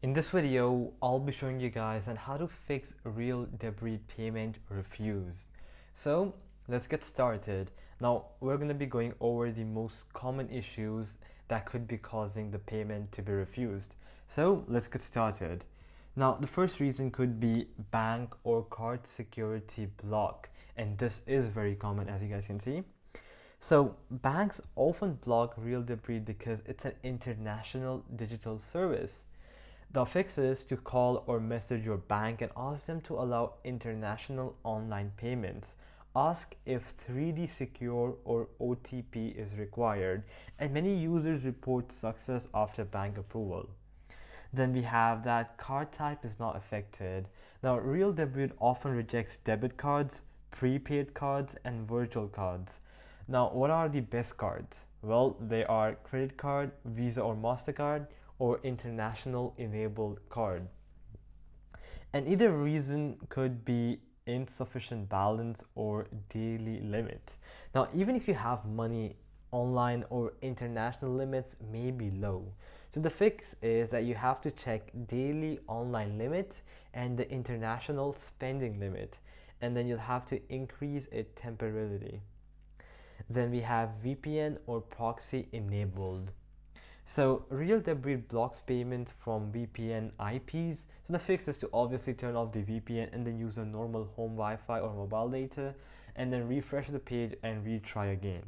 In this video, I'll be showing you guys on how to fix real Debrid payment refused. So let's get started. Now we're going to be going over the most common issues that could be causing the payment to be refused. So let's get started. Now the first reason could be bank or card security block, and this is very common, as you guys can see. So banks often block real Debrid because it's an international digital service. The fix is to call or message your bank and ask them to allow international online payments. Ask if 3D secure or OTP is required, and many users report success after bank approval. Then we have that card type is not affected. Now, Real Debrid often rejects debit cards, prepaid cards, and virtual cards. Now, what are the best cards? Well, they are credit card, Visa or MasterCard, or international enabled card. And either reason could be insufficient balance or daily limit. Now, even if you have money, online or international limits may be low. So the fix is that you have to check daily online limit and the international spending limit, and then you'll have to increase it temporarily. Then we have VPN or proxy enabled. So Real Debrid blocks payments from VPN IPs. So the fix is to obviously turn off the VPN and then use a normal home Wi-Fi or mobile data, and then refresh the page and retry again.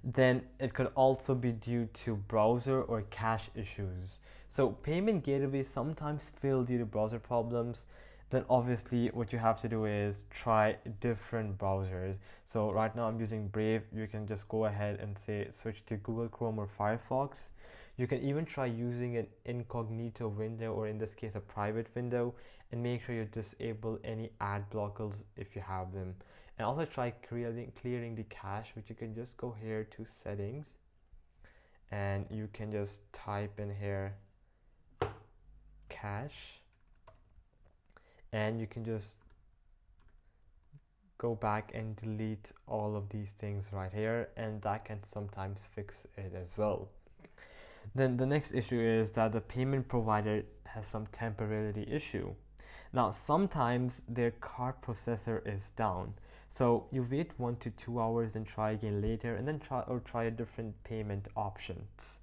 Then it could also be due to browser or cache issues. So payment gateways sometimes fail due to browser problems. Then obviously what you have to do is try different browsers. So right now I'm using Brave. You can just go ahead and say switch to Google Chrome or Firefox. You can even try using an incognito window, or in this case a private window, and make sure you disable any ad blockers if you have them. And also try clearing the cache, which you can just go here to settings, and you can just type in here cache, and you can just go back and delete all of these things right here, and that can sometimes fix it as well. Then the next issue is that the payment provider has some temporarily issue. Now sometimes their card processor is down, so you wait 1 to 2 hours and try again later, and then try a different payment options.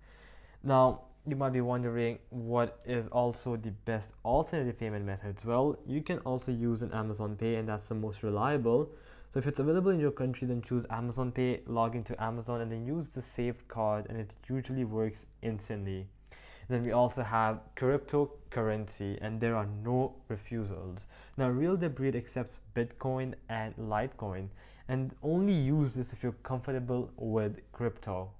Now you might be wondering what is also the best alternative payment methods. Well, you can also use an Amazon Pay, and that's the most reliable. So if it's available in your country, then choose Amazon Pay, log into Amazon, and then use the saved card, and it usually works instantly. Then we also have cryptocurrency, and there are no refusals. Now Real Debrid accepts Bitcoin and Litecoin, and only use this if you're comfortable with crypto.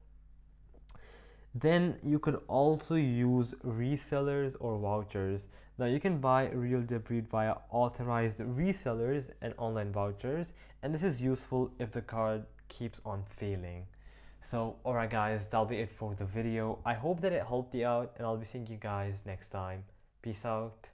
Then you could also use resellers or vouchers. Now you can buy Real Debrid via authorized resellers and online vouchers, and this is useful if the card keeps on failing. So alright guys, that'll be it for the video. I hope that it helped you out, and I'll be seeing you guys next time. Peace out.